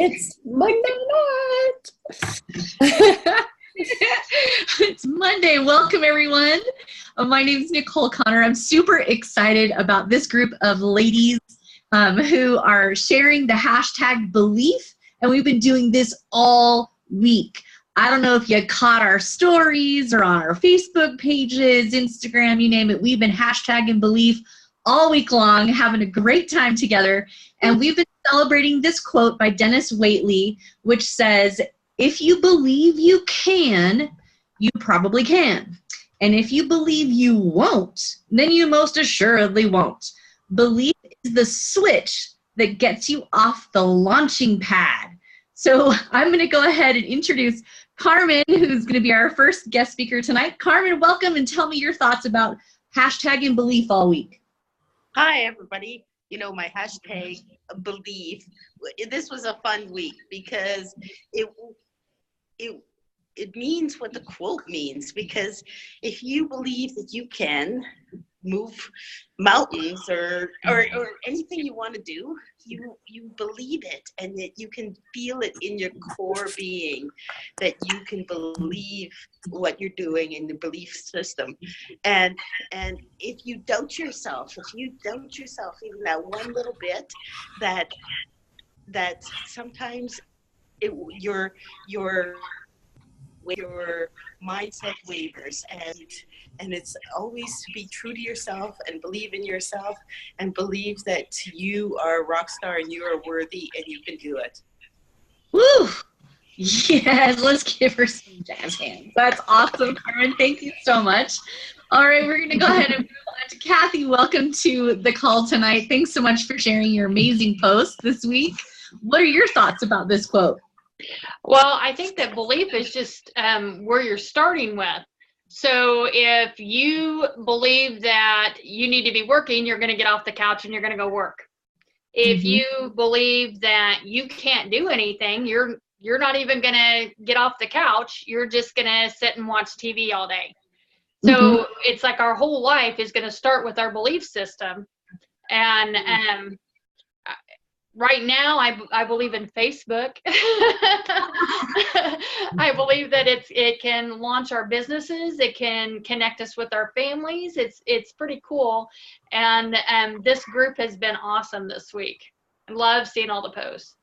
It's Monday night. It's Monday. Welcome, everyone. My name is Nicole Connor. I'm super excited about this group of ladies who are sharing the hashtag belief, and we've been doing this all week. I don't know if you caught our stories or on our Facebook pages, Instagram, you name it. We've been hashtagging belief all week long, having a great time together. And we've been celebrating this quote by Dennis Waitley, which says, if you believe you can, you probably can. And if you believe you won't, then you most assuredly won't. Belief is the switch that gets you off the launching pad. So I'm going to go ahead and introduce Carmen, who's going to be our first guest speaker tonight. Carmen, welcome, and tell me your thoughts about hashtagging belief all week. Hi, everybody. You know, my hashtag belief, this was a fun week because it means what the quote means, because if you believe that you can move mountains or anything you want to do, you believe it, and that you can feel it in your core being, that you can believe what you're doing in the belief system. And if you doubt yourself even that one little bit, that sometimes your mindset wavers, and it's always to be true to yourself and believe in yourself and believe that you are a rock star and you are worthy and you can do it. Woo! Yes, let's give her some jazz hands. That's awesome, Carmen. Thank you so much. All right, we're going to go ahead and move on to Kathy. Welcome to the call tonight. Thanks so much for sharing your amazing post this week. What are your thoughts about this quote? Well, I think that belief is just where you're starting with. So if you believe that you need to be working, you're going to get off the couch and you're going to go work. If you believe that you can't do anything, you're not even going to get off the couch. You're just going to sit and watch TV all day. So it's like our whole life is going to start with our belief system. And right now, I believe in Facebook. I believe that it can launch our businesses. It can connect us with our families. It's pretty cool. And this group has been awesome this week. I love seeing all the posts.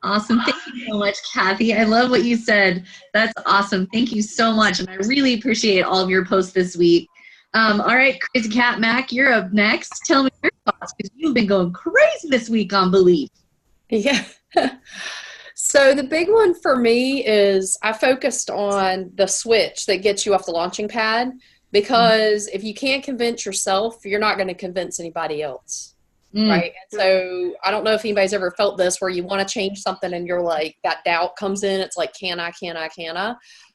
Awesome. Thank you so much, Kathy. I love what you said. That's awesome. Thank you so much. And I really appreciate all of your posts this week. All right, Crazy Cat Mac, you're up next. Tell me your thoughts, because you've been going crazy this week on belief. Yeah. So the big one for me is I focused on the switch that gets you off the launching pad, because if you can't convince yourself, you're not going to convince anybody else. Right. And so I don't know if anybody's ever felt this, where you want to change something and you're like, that doubt comes in. It's like, can I?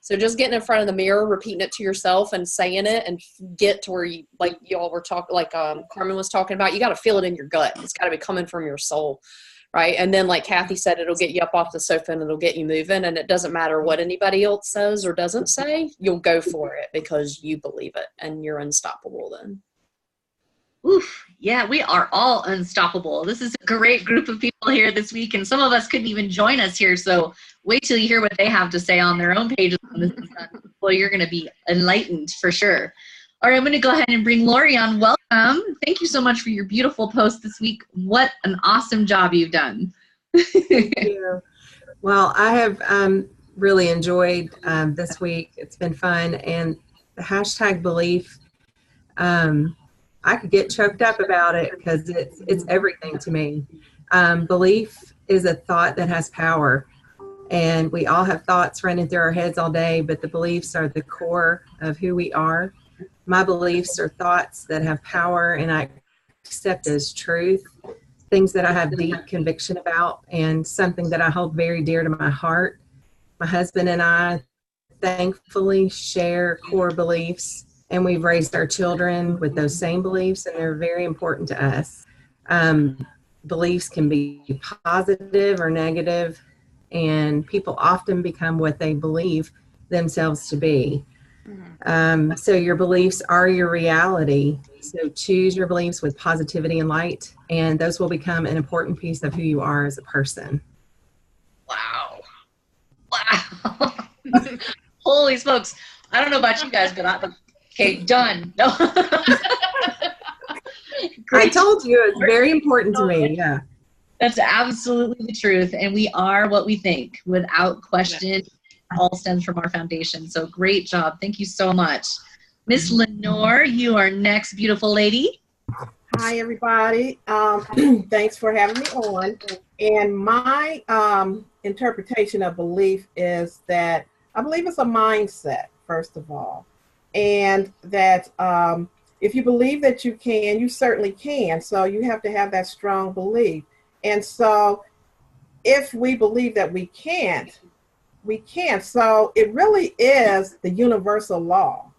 So just getting in front of the mirror, repeating it to yourself and saying it, and get to where you, like y'all were talking, like Carmen was talking about, you got to feel it in your gut. It's got to be coming from your soul. Right. And then, like Kathy said, it'll get you up off the sofa and it'll get you moving. And it doesn't matter what anybody else says or doesn't say, you'll go for it because you believe it and you're unstoppable then. Oof. Yeah, we are all unstoppable. This is a great group of people here this week, and some of us couldn't even join us here, so wait till you hear what they have to say on their own pages when this is done. Well, you're going to be enlightened for sure. All right, I'm going to go ahead and bring Lori on. Welcome. Thank you so much for your beautiful post this week. What an awesome job you've done. Thank you. Well, I have really enjoyed this week. It's been fun, and the hashtag belief, I could get choked up about it because it's everything to me. Belief is a thought that has power, and we all have thoughts running through our heads all day, but the beliefs are the core of who we are. My beliefs are thoughts that have power, and I accept as truth, things that I have deep conviction about, and something that I hold very dear to my heart. My husband and I thankfully share core beliefs, and we've raised our children with those same beliefs, and they're very important to us. Beliefs can be positive or negative, and people often become what they believe themselves to be. So your beliefs are your reality. So choose your beliefs with positivity and light, and those will become an important piece of who you are as a person. Wow. Holy smokes. I don't know about you guys, but okay, done. No. I told you it's very important to me. Yeah. That's absolutely the truth. And we are what we think without question. It all stems from our foundation. So great job. Thank you so much. Miss Lenore, you are next, beautiful lady. Hi, everybody. Thanks for having me on. And my interpretation of belief is that I believe it's a mindset, first of all. And that if you believe that you can, you certainly can. So you have to have that strong belief. And so if we believe that we can't, we can't. So it really is the universal law.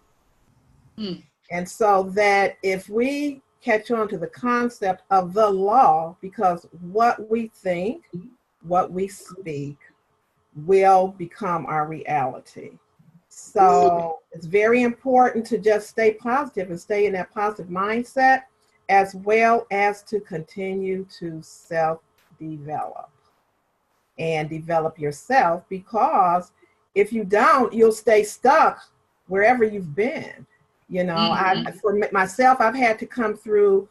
And so that if we catch on to the concept of the law, because what we think, what we speak will become our reality. So it's very important to just stay positive and stay in that positive mindset, as well as to continue to self-develop and develop yourself, because if you don't, you'll stay stuck wherever you've been. You know, for myself, I've had to come through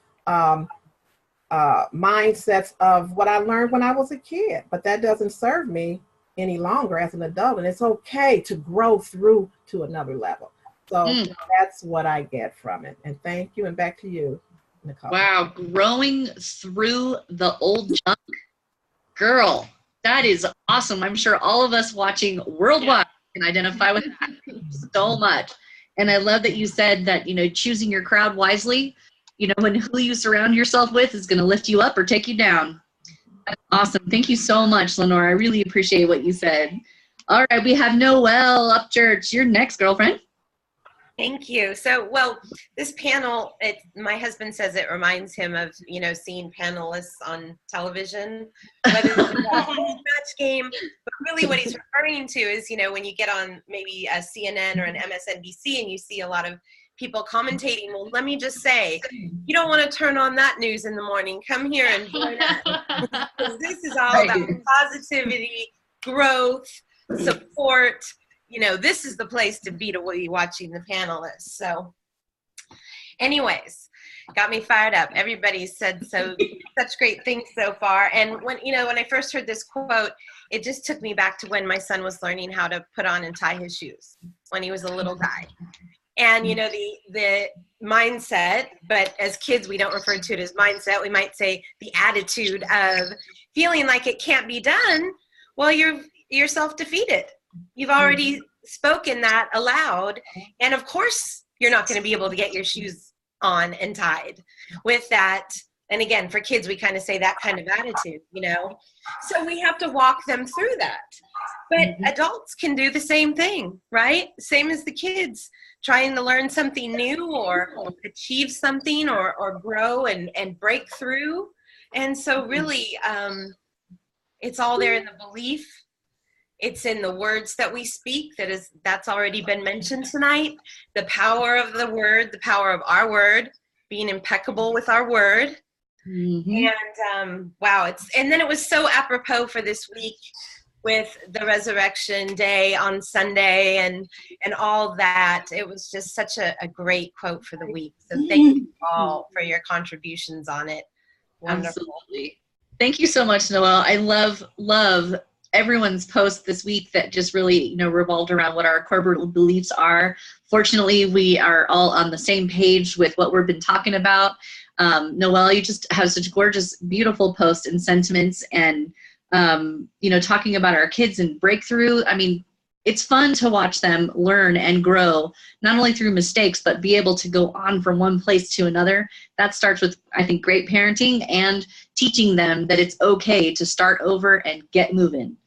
mindsets of what I learned when I was a kid, but that doesn't serve me any longer as an adult. And it's okay to grow through to another level. So that's what I get from it. And thank you. And back to you, Nicole. Wow, growing through the old junk. Girl, that is awesome. I'm sure all of us watching worldwide can identify with that so much. And I love that you said that, you know, choosing your crowd wisely, you know, when who you surround yourself with is going to lift you up or take you down. That's awesome. Thank you so much, Lenore. I really appreciate what you said. All right, we have Noelle Upchurch. You're next, girlfriend. Thank you. So, well, this panel, my husband says it reminds him of, you know, seeing panelists on television, whether it's a match game, but really what he's referring to is, you know, when you get on maybe a CNN or an MSNBC and you see a lot of people commentating, well, let me just say, you don't want to turn on that news in the morning. Come here and join us. Because this is all about positivity, growth, support. You know, this is the place to be watching the panelists. So anyways, got me fired up. Everybody said such great things so far. And when I first heard this quote, it just took me back to when my son was learning how to put on and tie his shoes when he was a little guy. And, you know, the mindset, but as kids, we don't refer to it as mindset. We might say the attitude of feeling like it can't be done. Well, you're self-defeated. You've already spoken that aloud. And of course, you're not going to be able to get your shoes on and tied with that. And again, for kids, we kind of say that kind of attitude, you know. So we have to walk them through that. But adults can do the same thing, right? Same as the kids trying to learn something new or achieve something or grow and break through. And so really, it's all there in the belief. It's in the words that we speak. That's already been mentioned tonight. The power of the word, the power of our word, being impeccable with our word. And wow, and then it was so apropos for this week with the Resurrection Day on Sunday and all that. It was just such a great quote for the week. So thank you all for your contributions on it. Wonderful. Absolutely. Thank you so much, Noelle. I love everyone's post this week that just really, you know, revolved around what our corporate beliefs are. Fortunately, we are all on the same page with what we've been talking about. Noelle, you just have such gorgeous, beautiful posts and sentiments and, you know, talking about our kids and breakthrough. I mean, it's fun to watch them learn and grow, not only through mistakes, but be able to go on from one place to another. That starts with, I think, great parenting and teaching them that it's okay to start over and get moving.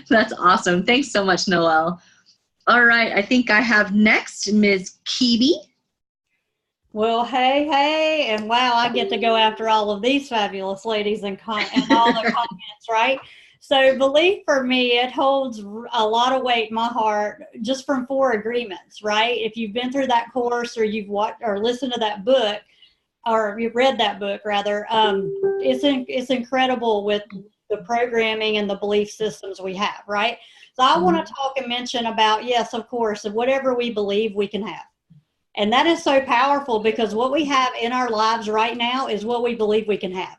That's awesome. Thanks so much, Noelle. All right, I think I have next Ms. Keeby. Well, hey, and wow, I get to go after all of these fabulous ladies and all their comments, right? So belief for me, it holds a lot of weight in my heart just from 4 agreements, right? If you've been through that course or you've watched or listened to that book, or you've read that book rather, it's incredible with the programming and the belief systems we have, right? So I want to talk and mention about, yes, of course, whatever we believe we can have. And that is so powerful because what we have in our lives right now is what we believe we can have.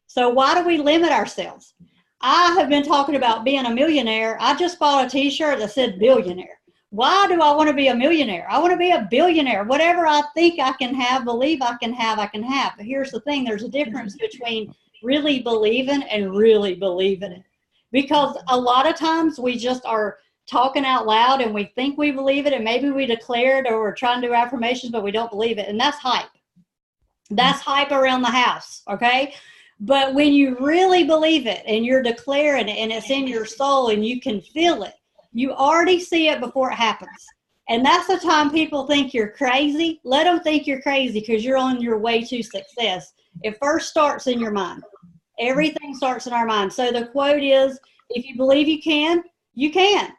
So why do we limit ourselves? I have been talking about being a millionaire. I just bought a t-shirt that said billionaire. Why do I want to be a millionaire? I want to be a billionaire. Whatever I think I can have, believe I can have, I can have. But here's the thing. There's a difference between really believing and really believing it. Because a lot of times we just are talking out loud and we think we believe it and maybe we declare it or we're trying to do affirmations, but we don't believe it. And that's hype. That's hype around the house, okay? But when you really believe it and you're declaring it and it's in your soul and you can feel it, you already see it before it happens. And that's the time people think you're crazy. Let them think you're crazy because you're on your way to success. It first starts in your mind. Everything starts in our mind. So the quote is, if you believe you can, you can.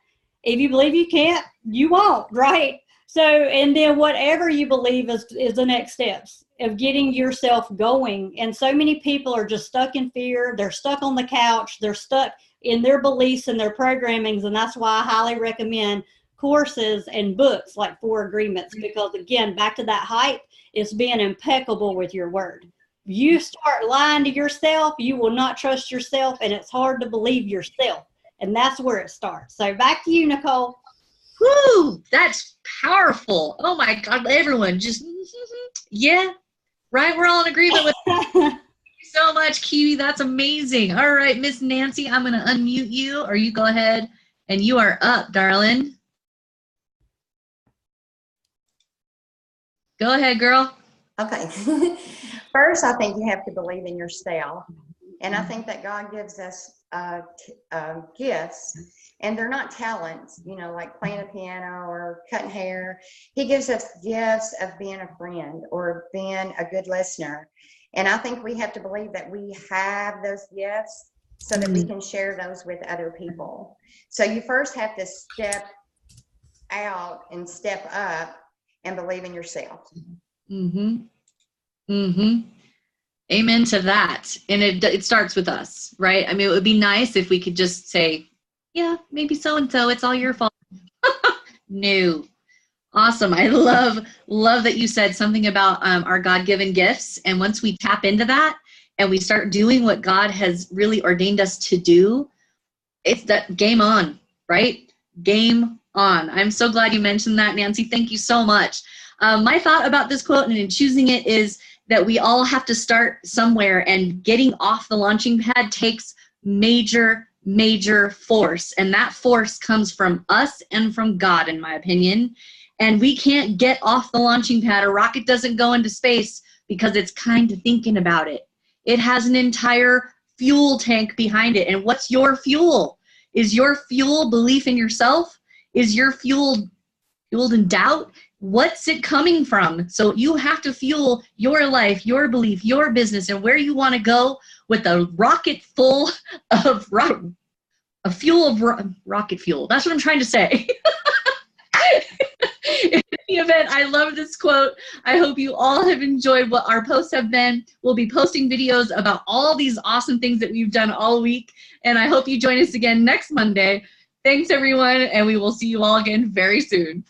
If you believe you can't, you won't, right? So, and then whatever you believe is the next steps of getting yourself going. And so many people are just stuck in fear. They're stuck on the couch. They're stuck in their beliefs and their programmings. And that's why I highly recommend courses and books like 4 Agreements, because again, back to that hype, it's being impeccable with your word. You start lying to yourself, you will not trust yourself, and it's hard to believe yourself. And that's where it starts. So back to you, Nicole. Woo, that's powerful. Oh my God, everyone just, yeah, right? We're all in agreement with Thank you so much, Kiwi. That's amazing. All right, Miss Nancy, I'm going to unmute you, or you go ahead, and you are up, darling. Go ahead, girl. Okay. First, I think you have to believe in yourself. And I think that God gives us gifts, and they're not talents, you know, like playing a piano or cutting hair. He gives us gifts of being a friend or being a good listener. And I think we have to believe that we have those gifts so that we can share those with other people. So you first have to step out and step up and believe in yourself. Mm-hmm. Mm-hmm. Amen to that. And it starts with us, right? I mean, it would be nice if we could just say, yeah, maybe so-and-so, it's all your fault. No. Awesome. I love that you said something about our God-given gifts. And once we tap into that and we start doing what God has really ordained us to do, it's that game on, right? Game on. I'm so glad you mentioned that, Nancy. Thank you so much. My thought about this quote and in choosing it is that we all have to start somewhere, and getting off the launching pad takes major force. And that force comes from us and from God, in my opinion. And we can't get off the launching pad. A rocket doesn't go into space because it's kind of thinking about it. It has an entire fuel tank behind it. And what's your fuel? Is your fuel belief in yourself? Is your fuel fueled in doubt? What's it coming from? So you have to fuel your life, your belief, your business, and where you want to go with a rocket full of rocket fuel. That's what I'm trying to say. In the event, I love this quote. I hope you all have enjoyed what our posts have been. We'll be posting videos about all these awesome things that we've done all week. And I hope you join us again next Monday. Thanks, everyone, and we will see you all again very soon.